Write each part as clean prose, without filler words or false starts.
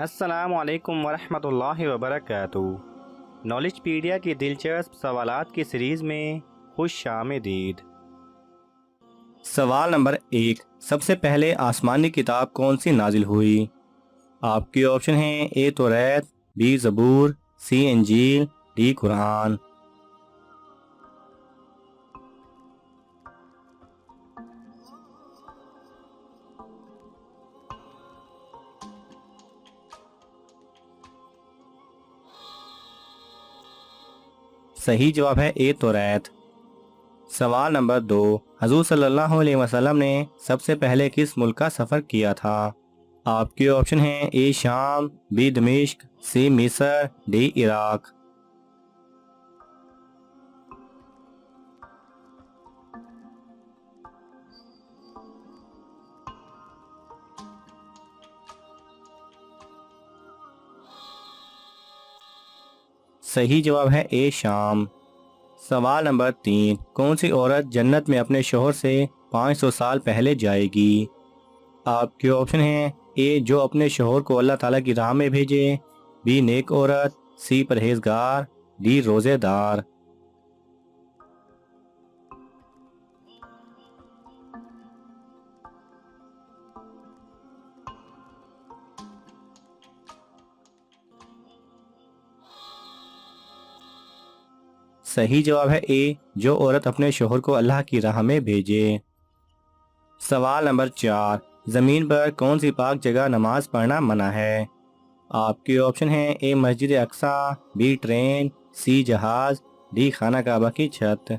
अस्सलाम वालेकुम वरहमतुल्लाहि वबरकातुहू। नॉलेजपीडिया की दिलचस्प सवालात की सीरीज़ में खुश आमदीद। सवाल नंबर 1। सबसे पहले आसमानी किताब कौन सी नाजिल हुई? आपके ऑप्शन हैं ए तौरात, बी ज़बूर, सी इंजील, डी कुरान। सही जवाब है ए तौरात। सवाल नंबर 2। हजूर सल्लल्लाहु अलैहि वसल्लम ने सबसे पहले किस मुल्क का सफ़र किया था? आपके ऑप्शन हैं ए शाम, बी दमिश्क, सी मिस्र, डी इराक। सही जवाब है ए शाम। सवाल नंबर 3। कौन सी औरत जन्नत में अपने शोहर से 500 साल पहले जाएगी? आपके ऑप्शन हैं ए जो अपने शोहर को अल्लाह ताला की राह में भेजे, बी नेक औरत, सी परहेजगार, डी रोजेदार। सही जवाब है ए जो औरत अपने शोहर को अल्लाह की राह में भेजे। सवाल नंबर 4। ज़मीन पर कौन सी पाक जगह नमाज पढ़ना मना है? आपके ऑप्शन हैं ए मस्जिद अक्सा, बी ट्रेन, सी जहाज, डी खाना काबा की छत।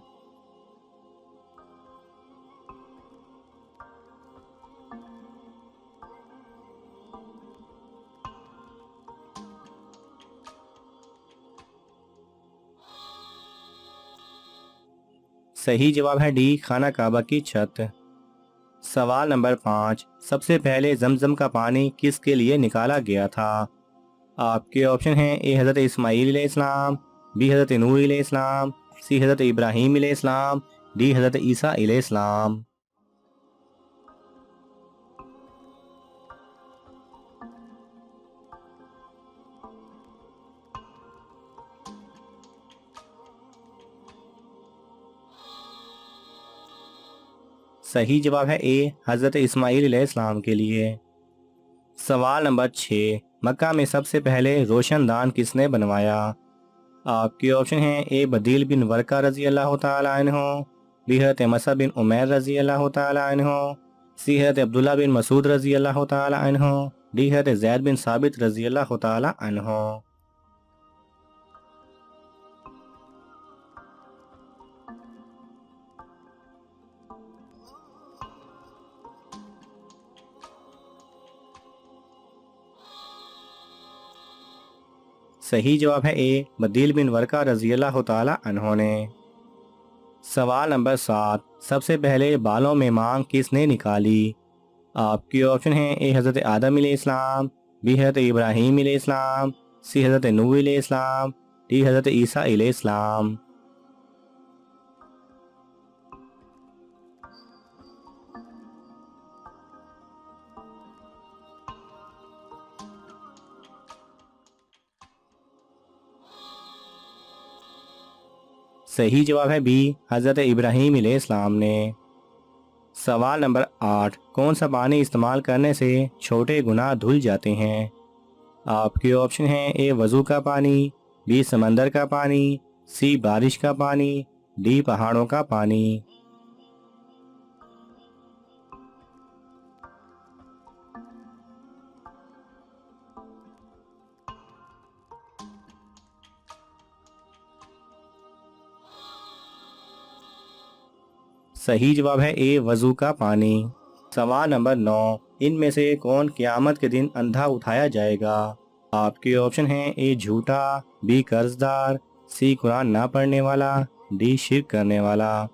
सही जवाब है डी खाना काबा की छत। सवाल नंबर 5। सबसे पहले जमजम का पानी किसके लिए निकाला गया था? आपके ऑप्शन हैं ए हज़रत इस्माईल अलैहिस्सलाम, बी हज़रत नूह अलैहिस्सलाम, सी हज़रत इब्राहीम अलैहिस्सलाम, डी हज़रत ईसा अलैहिस्सलाम। सही जवाब है ए हज़रत इस्माईल अलैहिस्सलाम के लिए। सवाल नंबर 6। मक्का में सबसे पहले रोशनदान किसने बनवाया? आपके ऑप्शन हैं ए बदील बिन वर्का रजी अल्लाह तआला अन्हो, बी हज़रत मसा बिन उमैर रजी अल्लाह तआला अन्हो, सी हज़रत अब्दुल्ला बिन मसूद रजी अल्लाह तआला अन्हो, डी हज़रत ज़ैद बिन साबित रजी अल्लाह तआला अन्हो। सही जवाब है ए बदील बिन वर्का रजी अल्लाह तआला अन्हो ने। सवाल नंबर 7। सबसे पहले बालों में मांग किसने निकाली? आपके ऑप्शन हैं ए हज़रत आदम अलैहिस्सलाम, बी हज़रत इब्राहीम अलैहिस्सलाम, सी हज़रत नूह अलैहिस्सलाम, डी हज़रत ईसा अलैहिस्सलाम। सही जवाब है बी हज़रत इब्राहीम अलैहिस्सलाम ने। सवाल नंबर 8। कौन सा पानी इस्तेमाल करने से छोटे गुनाह धुल जाते हैं? आपके ऑप्शन हैं ए वज़ू का पानी, बी समंदर का पानी, सी बारिश का पानी, डी पहाड़ों का पानी। सही जवाब है ए वज़ू का पानी। सवाल नंबर 9। इनमें से कौन क़यामत के दिन अंधा उठाया जाएगा? आपके ऑप्शन हैं ए झूठा, बी कर्जदार, सी कुरान ना पढ़ने वाला, डी शिर्क करने वाला।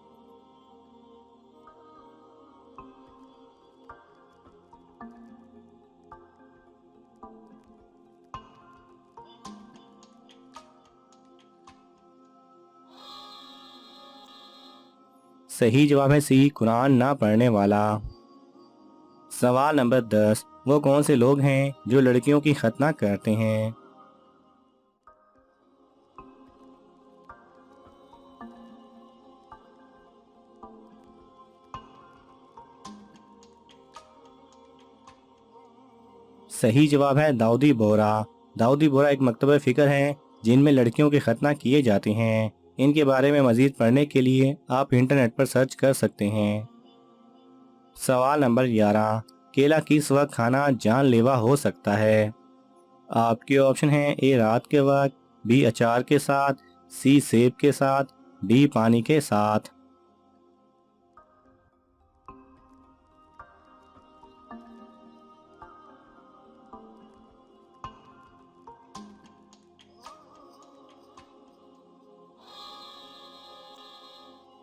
सही जवाब है सी कुरान ना पढ़ने वाला। सवाल नंबर 10, वो कौन से लोग हैं जो लड़कियों की खतना करते हैं? सही जवाब है दाऊदी बोहरा। दाऊदी बोहरा एक मकतब फ़िक्र है जिनमें लड़कियों के खतना किए जाते हैं। इनके बारे में मज़ीद पढ़ने के लिए आप इंटरनेट पर सर्च कर सकते हैं। सवाल नंबर 11, केला किस वक्त खाना जानलेवा हो सकता है? आपके ऑप्शन हैं ए रात के वक्त, बी अचार के साथ, सी सेब के साथ, डी पानी के साथ।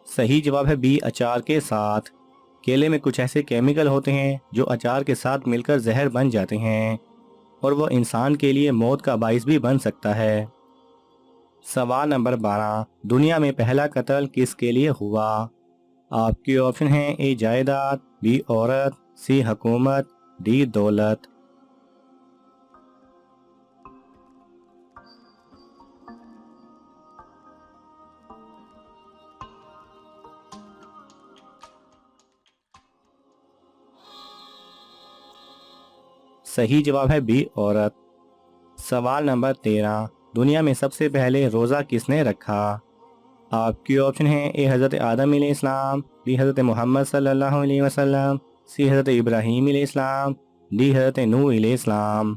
सही जवाब है बी अचार के साथ। केले में कुछ ऐसे केमिकल होते हैं जो अचार के साथ मिलकर जहर बन जाते हैं और वो इंसान के लिए मौत का बाइस भी बन सकता है। सवाल नंबर 12, दुनिया में पहला कत्ल किसके लिए हुआ? आपके ऑप्शन हैं ए जायदाद, बी औरत, सी हुकूमत, डी दौलत। सही जवाब है बी औरत। सवाल नंबर 13, दुनिया में सबसे पहले रोज़ा किसने रखा? आपके ऑप्शन हैं ए हज़रत आदम अलैहिस्सलाम, बी हज़रत मोहम्मद सल्लल्लाहु अलैहि वसल्लम, सी हज़रत इब्राहीम अलैहिस्सलाम, डी हज़रत नूह अलैहिस्सलाम।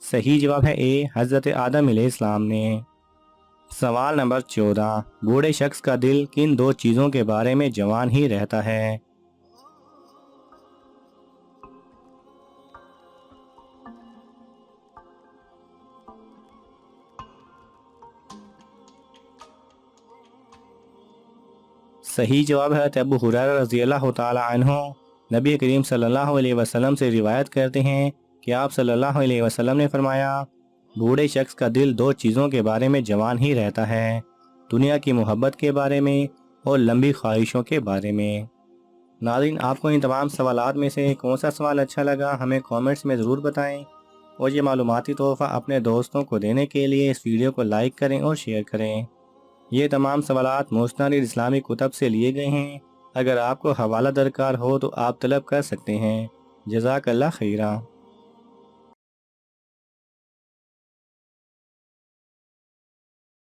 सही जवाब है ए हज़रत आदम अलैहिस्सलाम ने। सवाल नंबर 14, बूढ़े शख्स का दिल किन दो चीज़ों के बारे में जवान ही रहता है? सही जवाब है अबू हुरैरा रज़ियल्लाहु ताला अन्हु नबी करीम सल्लल्लाहु अलैहि वसल्लम से रिवायत करते हैं कि आप सल्लल्लाहु अलैहि वसल्लम ने फरमाया, बूढ़े शख्स का दिल दो चीज़ों के बारे में जवान ही रहता है, दुनिया की मोहब्बत के बारे में और लंबी ख्वाहिशों के बारे में। नाज़रीन, आपको इन तमाम सवालात में से कौन सा सवाल अच्छा लगा हमें कमेंट्स में ज़रूर बताएं और ये मालूमाती तोहफ़ा अपने दोस्तों को देने के लिए इस वीडियो को लाइक करें और शेयर करें। ये तमाम सवालात मुस्तानिद इस्लामी कुतब से लिए गए हैं। अगर आपको हवाला दरकार हो तो आप तलब कर सकते हैं। जज़ाकल्लाह खैरा।